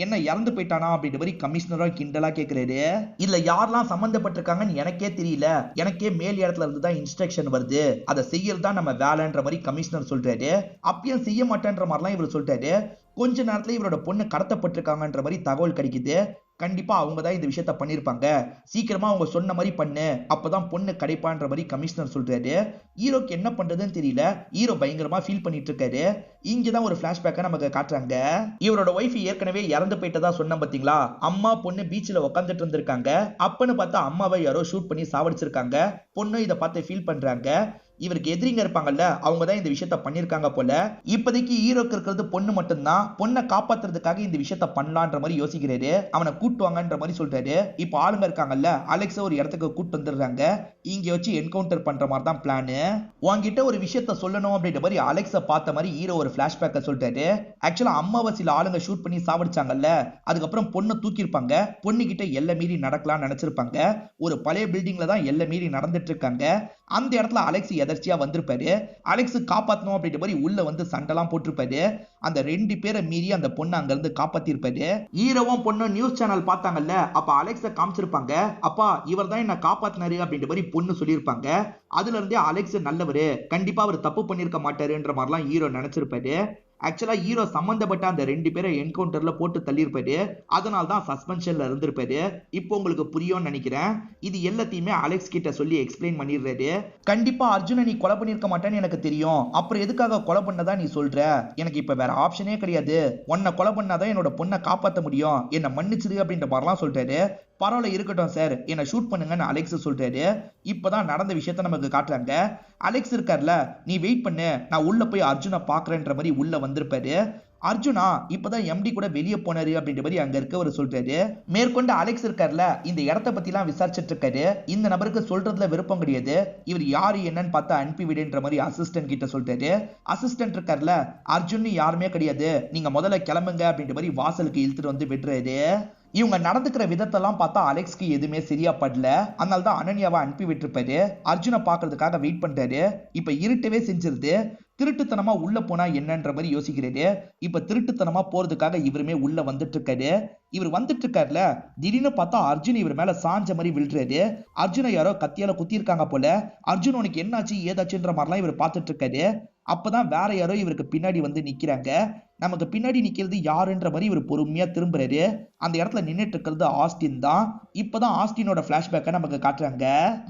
என்ன இறந்து போயிட்டானா அப்படின்ற மாதிரி கமிஷனரா கிண்டலா கேட்கிறாரு. இல்ல யாரெல்லாம் சம்பந்தப்பட்டிருக்காங்கன்னு எனக்கே தெரியல, எனக்கே மேல் இடத்துல இருந்து தான் இன்ஸ்ட்ரக்ஷன் வருது, அதை செய்யறது தான் நம்ம வேலைன்ற மாதிரி கமிஷனர் சொல்றாரு. அப்பயும் செய்ய மாட்டேன்ற மாதிரிலாம் இவர் சொல்றாரு. கொஞ்ச நேரத்துல இவரோட பொண்ணு கடத்தப்பட்டிருக்காங்கன்ற மாதிரி தகவல் கிடைக்குது. கண்டிப்பா அவங்க தான் இந்த விஷயத்த பண்ணிருப்பாங்க, சீக்கிரமா அவங்க சொன்ன மாதிரி பண்ணு, அப்பதான் பொண்ணு கிடைப்பான்ற மாதிரி கமிஷனர் சொல்றாரு. ஹீரோக்கு என்ன பண்றதுன்னு தெரியல. ஹீரோ பயங்கரமா ஃபீல் பண்ணிட்டு இருக்காரு. இங்கதான் ஒரு பிளாஷ்பேக்கை நமக்கு காட்டுறாங்க. இவரோட ஒய்ஃப் ஏற்கனவே இறந்து போயிட்டதா சொன்ன பாத்தீங்களா, அம்மா பொண்ணு பீச்ல உட்காந்துட்டு இருந்திருக்காங்க. அப்பன்னு பார்த்தா அம்மாவை யாரோ ஷூட் பண்ணி சாவடிச்சிருக்காங்க. பொண்ணு இதை பார்த்து ஃபீல் பண்றாங்க. இவருக்கு எதிரிங்க இருப்பாங்கல்ல அவங்க தான் இந்த விஷயத்த பண்ணிருக்காங்க போல. இப்போதைக்கு ஹீரோக்கு இருக்கிறது பொண்ணு மட்டும்தான். பொண்ணை காப்பாத்துறதுக்காக இந்த விஷயத்த பண்ணலான்ற மாதிரி யோசிக்கிறாரு. அவனை கூட்டுவாங்கன்ற மாதிரி சொல்றாரு. இப்போ ஆளுங்க இருக்காங்கல்ல அலெக்ஸ ஒரு இடத்துக்கு கூட்டு வந்துடுறாங்க. இங்க வச்சு என்கவுண்டர் பண்ற மாதிரி தான் பிளான். உன்கிட்ட ஒரு விஷயத்த சொல்லணும் அப்படின்ற மாதிரி அலெக்ஸ பார்த்த மாதிரி ஹீரோ ஒரு பிளாஷ்பேக்க சொல்றாரு. ஆக்சுவலா அம்மாவை சில ஆளுங்க ஷூட் பண்ணி சாவடிச்சாங்கல்ல, அதுக்கப்புறம் பொண்ணை தூக்கியிருப்பாங்க. பொண்ணு கிட்ட எல்லை மீறி நடக்கலாம்னு நினைச்சிருப்பாங்க. ஒரு பழைய பில்டிங்ல தான் எல்லை மீறி நடந்துட்டு இருக்காங்க. அந்த இடத்துல அலெக்ஸ் எதர்ச்சியா வந்திருப்பாரு. அலெக்ஸ் காப்பாத்தணும் அப்படின்ற மாதிரி உள்ள வந்து சண்டைலாம் போட்டிருப்பாரு. அந்த 2 பேரை மீறி அந்த பொண்ணு அங்க இருந்து காப்பாத்திருப்பாரு. ஹீரோவும் பொண்ணு நியூஸ் சேனல் பார்த்தாங்கல்ல, அப்ப அலெக்ஸ காமிச்சிருப்பாங்க. அப்பா இவர் தான் என்ன காப்பாத்தினாரு அப்படின்ற மாதிரி பொண்ணு சொல்லியிருப்பாங்க. அதுல இருந்தே அலெக்ஸ் நல்லவரு, கண்டிப்பா அவர் தப்பு பண்ணிருக்க மாட்டாருன்ற மாதிரிலாம் ஹீரோ நினைச்சிருப்பாரு. ஆக்சுவலா ஹீரோ சம்பந்தப்பட்ட அந்த 2 பேரை என்கவுண்டர்ல போட்டு தள்ளியிருப்பாரு. அதனால தான் சஸ்பென்ஷன்ல இருந்திருப்பாரு. இப்போ உங்களுக்கு புரியும்னு நினைக்கிறேன். இது எல்லாத்தையுமே அலெக்ஸ் கிட்ட சொல்லி எக்ஸ்பிளைன் பண்ணிடுறாரு. கண்டிப்பா அர்ஜுனை நீ கொலை பண்ணிருக்க மாட்டேன்னு எனக்கு தெரியும். அப்புறம் எதுக்காக கொலை பண்ணதா நீ சொல்ற? எனக்கு இப்ப வேற ஆப்ஷனே கிடையாது. உன்னை கொலை பண்ணாதான் என்னோட பொண்ணை காப்பாற்ற முடியும். என்ன மன்னிச்சிரு அப்படின்ற மாதிரிலாம் சொல்றாரு. பரவாயில்ல இருக்கட்டும் சார், என்ன ஷூட் பண்ணுங்கன்னு அலெக்ஸ் சொல்றாரு. இப்பதான் நடந்த விஷயத்த நமக்கு காட்டுறாங்க. அலெக்ஸ் இருக்கார்ல, நீ வெயிட் பண்ணு, நான் உள்ள போய் அர்ஜுனை பாக்குறேன்ற மாதிரி உள்ள வந்திருப்பாரு. அர்ஜுனா இப்பதான் எம்டி கூட வெளியே போனாரு அப்படின்ற மாதிரி அங்க இருக்கவர் சொல்றாரு. மேற்கொண்டு அலெக்ஸ் இருக்கார்ல, இந்த இடத்த பத்தி எல்லாம் விசாரிச்சுட்டு இருக்காரு. இந்த நபருக்கு சொல்றதுல விருப்பம் கிடையாது. இவர் யாரு என்னன்னு பார்த்தா அனுப்பி விடுன்ற மாதிரி அசிஸ்டன்ட் கிட்ட சொல்றாரு. அசிஸ்டன்ட் இருக்கார்ல, அர்ஜுன் யாருமே கிடையாது, நீங்க முதல்ல கிளம்புங்க அப்படின்ற மாதிரி வாசலுக்கு இழுத்துட்டு வந்து விடுறாரு. இவங்க நடந்துக்கிற விதத்தெல்லாம் பார்த்தா அலெக்ஸ்க்கு எதுவுமே சரியா படல. அதனால தான் அனன்யாவை அனுப்பி விட்டுருப்பாரு. அர்ஜுனை பாக்குறதுக்காக வெயிட் பண்றாரு. இப்ப இருட்டவே செஞ்சிருது. திருட்டுத்தனமா உள்ள போனா என்னன்ற மாதிரி யோசிக்கிறாரு. இப்ப திருட்டுத்தனமா போறதுக்காக இவருமே உள்ள வந்துட்டு இருக்காரு. இவர் வந்துட்டு இருக்காருல, திடீர்னு பார்த்தா அர்ஜுன் இவர் மேல சாஞ்ச மாதிரி விழுறாரு. அர்ஜுனை யாரோ கத்தியால குத்திருக்காங்க போல. அர்ஜுன் உனக்கு என்னாச்சு ஏதாச்சுன்ற மாதிரிலாம் இவர் பார்த்துட்டு இருக்காரு. அப்பதான் வேற யாரோ இவருக்கு பின்னாடி வந்து நிக்கிறாங்க. நமக்கு பின்னாடி நிக்கிறது யாருன்ற மாதிரி இவர் பொறுமையா திரும்புறாரு. அந்த இடத்துல நின்னுட்டு இருக்கிறது ஆஸ்டின் தான். இப்பதான் ஆஸ்டினோட பிளாஷ்பேக்கை நமக்கு காட்டுறாங்க.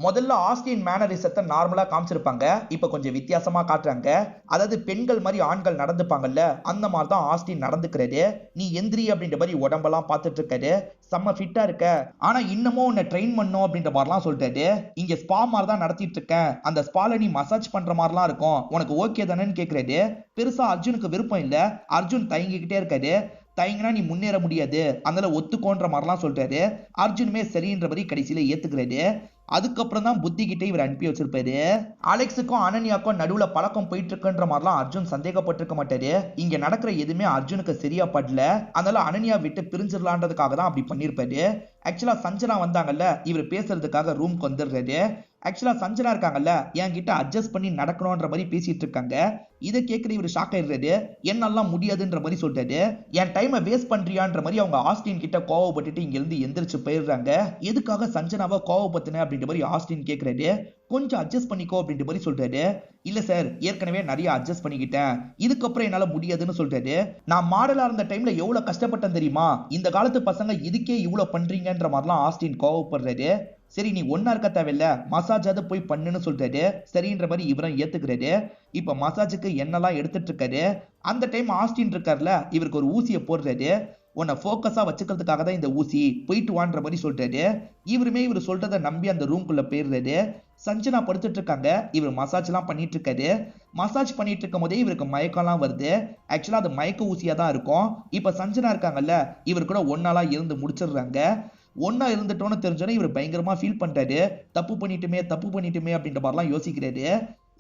முதல்ல ஆஸ்டின் மேனரிசத்தை நார்மலா காமிச்சிருப்பாங்க. இப்ப கொஞ்சம் வித்தியாசமா காட்டுறாங்க. அதாவது பெண்கள் மாதிரி ஆண்கள் நடந்துப்பாங்கல்ல, அந்த மாதிரி தான் ஆஸ்டின் நடந்துக்கிறாரு. நீ எந்திரி அப்படின்ற மாதிரி உடம்பெல்லாம் பார்த்துட்டு இருக்காரு. செம்ம ஃபிட்டா இருக்க, ஆனா இன்னமும் உன்னை ட்ரெயின் பண்ணும் அப்படின்ற மாதிரிலாம் சொல்றாரு. இங்க ஸ்பா மாதிரி தான் நடத்திட்டு இருக்கேன், அந்த ஸ்பால நீ மசாஜ் பண்ற மாதிரிலாம் இருக்கும், உனக்கு ஓகே தானேன்னு கேட்கிறாரு. பெருசா அர்ஜுனுக்கு விருப்பம் இல்ல. அர்ஜுன் தயங்கிக்கிட்டே இருக்காரு. தயங்கினா நீ முன்னேற முடியாது, அதனால ஒத்துக்கோன்ற மாதிரிலாம் சொல்றாரு. அர்ஜுனுமே சரின்ற மாதிரி கடைசியில ஏத்துக்கிறாரு. அதுக்கப்புறம் தான் புத்தி கிட்டே இவர் அனுப்பி வச்சிருப்பாரு. அலெக்ஸுக்கும் அனன்யாக்கும் நடுவுல பழக்கம் போயிட்டு இருக்குன்ற மாதிரிலாம் அர்ஜுன் சந்தேகப்பட்டிருக்க மாட்டாரு. இங்க நடக்கிற எதுவுமே அர்ஜுனுக்கு சரியா படல. அதனால அனன்யா விட்டு பிரிஞ்சிடலான்றதுக்காக தான் அப்படி பண்ணிருப்பாரு. ஆக்சுவலா சஞ்சனா வந்தாங்கல்ல, இவர் பேசுறதுக்காக ரூம்க்கு வந்துடுறாரு. ஆக்சுவலா சஞ்சனா இருக்காங்கல்ல, என்கிட்ட அட்ஜஸ்ட் பண்ணி நடக்கணும்ன்ற மாதிரி பேசிட்டு இருக்காங்க. இதை கேட்கிற இவர் ஷாக் ஆயிடுறாரு. என்னெல்லாம் முடியாதுன்ற மாதிரி சொல்றாரு. என் டைமை வேஸ்ட் பண்றியான்ற மாதிரி அவங்க ஆஸ்டின் கிட்ட கோவப்பட்டுட்டு இங்க இருந்து எந்திரிச்சு போயிடுறாங்க. எதுக்காக சஞ்சனாவை கோவப்பத்தின அப்படின்ற மாதிரி ஆஸ்டின் கேட்கிறாரு. கொஞ்சம் அட்ஜஸ்ட் பண்ணிக்கோ அப்படின்ற மாதிரி சொல்றாரு. இல்ல சார், ஏற்கனவே நிறைய அட்ஜஸ்ட் பண்ணிக்கிட்டேன், இதுக்கப்புறம் என்னால முடியாதுன்னு சொல்றாரு. நான் மாடலா இருந்த டைம்ல எவ்வளவு கஷ்டப்பட்டேன் தெரியுமா, இந்த காலத்து பசங்க இதுக்கே இவ்வளவு பண்றீங்கன்ற மாதிரிலாம் ஆஸ்டின் கோவப்படுறாரு. சரி நீ ஒன்னா இருக்க தேவையில்ல, மசாஜாவது போய் பண்ணுன்னு சொல்றாரு. சரின்ற மாதிரி இவரும் ஏத்துக்கிறாரு. இப்ப மசாஜுக்கு என்னெல்லாம் எடுத்துட்டு இருக்காரு. அந்த டைம் ஆஸ்டின் இருக்காருல, இவருக்கு ஒரு ஊசியை போடுறாரு. உன்னை போக்கஸா வச்சுக்கிறதுக்காக தான் இந்த ஊசி, போயிட்டு வான்ற மாதிரி சொல்றாரு. இவருமே இவர் சொல்றதை நம்பி அந்த ரூம்குள்ள போயிடுறாரு. சஞ்சனா படுத்துட்டு இருக்காங்க. இவர் மசாஜ் எல்லாம் பண்ணிட்டு இருக்காரு. மசாஜ் பண்ணிட்டு இருக்கும் போதே இவருக்கு மயக்கம்லாம் வருது. ஆக்சுவலா அது மயக்க ஊசியா தான் இருக்கும். இப்ப சஞ்சனா இருக்காங்கல்ல, இவர் கூட ஒன்னாலா இருந்து முடிச்சிடுறாங்க. ஒன்னா இருந்துட்டோன்னு தெரிஞ்சோன்னே இவர் பயங்கரமா ஃபீல் பண்றாரு. தப்பு பண்ணிட்டுமே அப்படின்ற மாதிரிலாம் யோசிக்கிறாரு.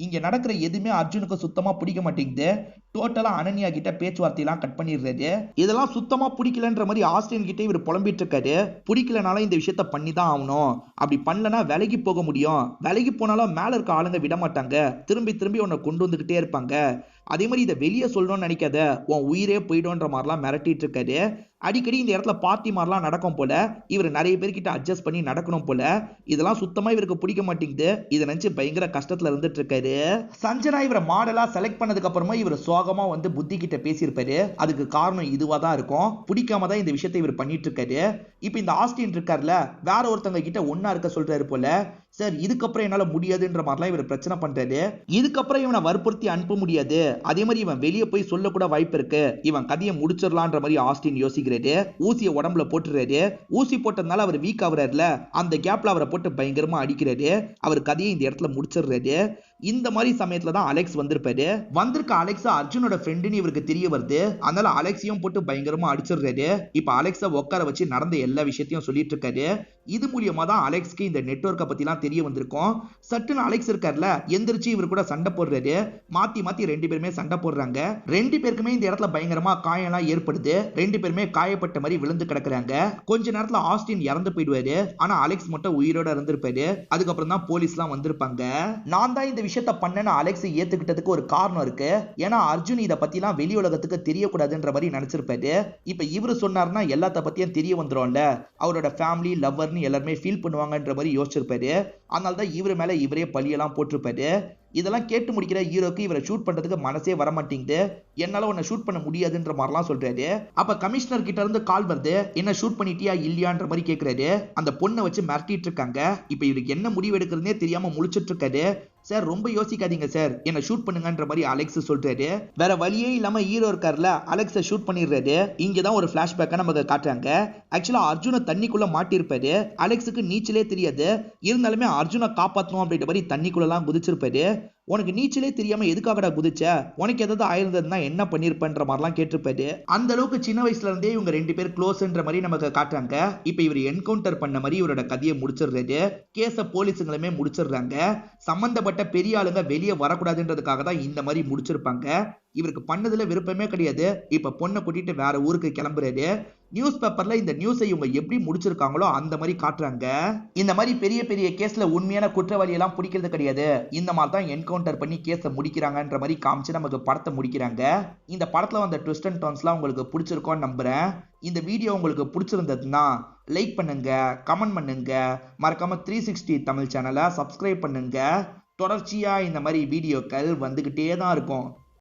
இங்க நடக்கிற எதுவுமே அர்ஜுனுக்கு சுத்தமா பிடிக்க மாட்டேங்குது. டோட்டலா அனன்யா கிட்ட பேச்சுவார்த்தையெல்லாம் கட் பண்ணிடுறாரு. இதெல்லாம் சுத்தமா பிடிக்கலன்ற மாதிரி ஆஸ்டின் கிட்ட இவர் புலம்பிட்டு இருக்காரு. பிடிக்கலனால இந்த விஷயத்த பண்ணி தான் ஆகணும், அப்படி பண்ணலனா விலகி போக முடியும், விலகி போனாலும் மேல இருக்க ஆளுங்க விட மாட்டாங்க, திரும்பி திரும்பி உன்னை கொண்டு வந்துகிட்டே இருப்பாங்க, அதே மாதிரி இதை வெளியே சொல்லணும்னு நினைக்காத, உன் உயிரே போயிடும்ன்ற மாதிரிலாம் மிரட்டிட்டு இருக்காரு. அடிக்கடி இந்த இடத்துல பார்ட்டி மாதிரிலாம் நடக்கும் போல. இவர் நிறைய பேர்கிட்ட அட்ஜஸ்ட் பண்ணி நடக்கணும் போல. இதெல்லாம் சுத்தமா இவருக்கு பிடிக்க மாட்டேங்குது. இதை நினைச்சு பயங்கர கஷ்டத்துல இருந்துட்டு இருக்காரு. சஞ்சனா இவரை மாடலா செலக்ட் பண்ணதுக்கு அப்புறமா இவர் சோகமா வந்து புத்தி கிட்ட பேசியிருப்பாரு. அதுக்கு காரணம் இதுவா தான் இருக்கும். பிடிக்காம தான் இந்த விஷயத்தை இவர் பண்ணிட்டு இருக்காரு. இப்ப இந்த ஆஸ்டின் இருக்காருல, வேற ஒருத்தவங்க கிட்ட ஒன்னா இருக்க சொல்றாரு போல. சார் இதுக்கப்புறம் என்னால முடியாதுன்ற மாதிரிலாம் இவர் பிரச்சனை பண்றாரு. இதுக்கப்புறம் இவனை வற்புறுத்தி அனுப்ப முடியாது, அதே மாதிரி இவன் வெளியே போய் சொல்லக்கூட வாய்ப்பு இருக்கு, இவன் கதையை முடிச்சிடலான்ற மாதிரி ஆஸ்டின் யோசிக்கிறாரு. ஊசியை உடம்புல போட்டுறாரு. ஊசி போட்டதுனால அவர் வீக் ஆகுறாருல, அந்த கேப்ல அவரை போட்டு பயங்கரமா அடிக்கிறாரு. அவர் கதையை இந்த இடத்துல முடிச்சிடுறாரு. இந்த மாதிரி சமயத்துல தான் அலெக்ஸ் வந்திருப்பாரு. வந்திருக்க அலெக்ஸ் அர்ஜுனோட ஃப்ரெண்டுன்னு இவருக்கு தெரிய வருது. அதனால அலெக்ஸையும் போட்டு பயங்கரமா அடிச்சிடுறாரு. இப்ப அலெக்ஸை உட்கார வச்சு நடந்த எல்லா விஷயத்தையும் சொல்லிட்டு இருக்காரு. இது மூலியமா தான் அலெக்ஸ்க்கு இந்த நெட்வொர்க்கை பத்திலாம் தெரிய வந்திருக்கும். சட்டுன்னு அலெக்ஸ் இருக்கார்ல, எந்திரிச்சு இவர் கூட சண்டை போடுறாரு. மாத்தி மாத்தி ரெண்டு பேருமே சண்டை போடுறாங்க. ரெண்டு பேருக்குமே இந்த இடத்துல பயங்கரமா காயம்லாம் ஏற்படுது. ரெண்டு பேருமே காயப்பட்ட மாதிரி விழுந்து கிடக்குறாங்க. கொஞ்ச நேரத்துல ஆஸ்டின் இறந்து போயிடுவாரு. ஆனா அலெக்ஸ் மட்டும் உயிரோட இருந்திருப்பாரு. அதுக்கப்புறம் தான் போலீஸ்லாம் வந்திருப்பாங்க. நான் தான் இந்த விஷயத்த பண்ணேன்னு அலெக்ஸ் ஏத்துக்கிட்டதுக்கு ஒரு காரணம் இருக்கு. ஏன்னா அர்ஜுன் இத பத்திலாம் வெளி உலகத்துக்கு தெரியக்கூடாதுன்ற மாதிரி நினைச்சிருப்பாரு. இப்ப இவரு சொன்னார்னா எல்லாத்த பத்தியும் தெரிய வந்துரும்ல. அவரோட ஃபேமிலி லவ்வர்னு எல்லாருமே ஃபீல் பண்ணுவாங்கன்ற மாதிரி யோசிச்சிருப்பாரு. அதனால தான் இவரு மேல இவரே பழியெல்லாம் போட்டிருப்பாரு. இதெல்லாம் கேட்டு முடிக்கிற ஹீரோக்கு இவரை ஷூட் பண்றதுக்கு மனசே வர மாட்டேங்குது. என்னால உன்னை ஷூட் பண்ண முடியாதுன்ற மாதிரிலாம் சொல்றாரு. அப்ப கமிஷனர் கிட்ட இருந்து கால் வருது. என்ன ஷூட் பண்ணிட்டியா இல்லையான்ற மாதிரி கேட்கிறாரு. அந்த பொண்ணை வச்சு மிரட்டிட்டு இருக்காங்க. இப்ப இவருக்கு என்ன முடிவு எடுக்கிறதுனே தெரியாம முழிச்சிட்டு இருக்காரு. சார் ரொம்ப யோசிக்காதீங்க சார், என்ன ஷூட் பண்ணுங்கன்ற மாதிரி அலெக்ஸ் சொல்றாரு. வேற வழியே இல்லாம ஹீரோ இருக்கார்ல, அலெக்ஸை ஷூட் பண்ணிடுறாரு. இங்கதான் ஒரு பிளாஷ்பேக்கை நமக்கு காட்டுறாங்க. ஆக்சுவலா அர்ஜுனை தண்ணிக்குள்ள மாட்டிருப்பாரு. அலெக்ஸுக்கு நீச்சலே தெரியாது. இருந்தாலுமே அர்ஜுனை காப்பாற்றணும் அப்படின்ற மாதிரி தண்ணிக்குள்ள எல்லாம் குதிச்சிருப்பாரு. உனக்கு நீச்சலே தெரியாம எதுக்காகடா குதிச்ச, உனக்கு ஏதாவது ஆயிருந்ததுன்னா என்ன பண்ணிருப்பன்ற மாதிரிலாம் கேட்டிருப்பாரு. அந்த அளவுக்கு சின்ன வயசுல இருந்தே இவங்க ரெண்டு பேர் க்ளோஸ்ன்ற மாதிரி நமக்கு காட்டுறாங்க. இப்ப இவர் என்கவுண்டர் பண்ண மாதிரி இவரோட கதையை முடிச்சிடுறாரு. கேஸ போலீஸுங்களுமே முடிச்சிடுறாங்க. சம்பந்தப்பட்ட பெரிய ஆளுங்க வெளியே வரக்கூடாதுன்றதுக்காக தான் இந்த மாதிரி முடிச்சிருப்பாங்க. இவருக்கு பண்ணதுல விருப்பமே கிடையாது. இப்ப பொண்ணை கூட்டிட்டு வேற ஊருக்கு கிளம்புறாரு. நியூஸ் பேப்பர்ல இந்த நியூஸை இவங்க எப்படி முடிச்சிருக்காங்களோ அந்த மாதிரி காட்டுறாங்க. இந்த மாதிரி பெரிய பெரிய கேஸ்ல உண்மையான குற்றவாளி எல்லாம் பிடிக்கிறது கிடையாது. இந்த மாதிரி தான் என்கவுண்டர் பண்ணி கேஸை முடிக்கிறாங்கன்ற மாதிரி காமிச்சு நமக்கு படத்தை முடிக்கிறாங்க. இந்த படத்துல வந்த ட்விஸ்ட் அண்ட் டர்ன்ஸ்லாம் உங்களுக்கு பிடிச்சிருக்கோன்னு நம்புறேன். இந்த வீடியோ உங்களுக்கு பிடிச்சிருந்ததுன்னா லைக் பண்ணுங்க, கமெண்ட் பண்ணுங்க, மறக்காம 360 தமிழ் சேனலை சப்ஸ்கிரைப் பண்ணுங்க. தொடர்ச்சியா இந்த மாதிரி வீடியோக்கள் வந்துகிட்டே தான் இருக்கும்.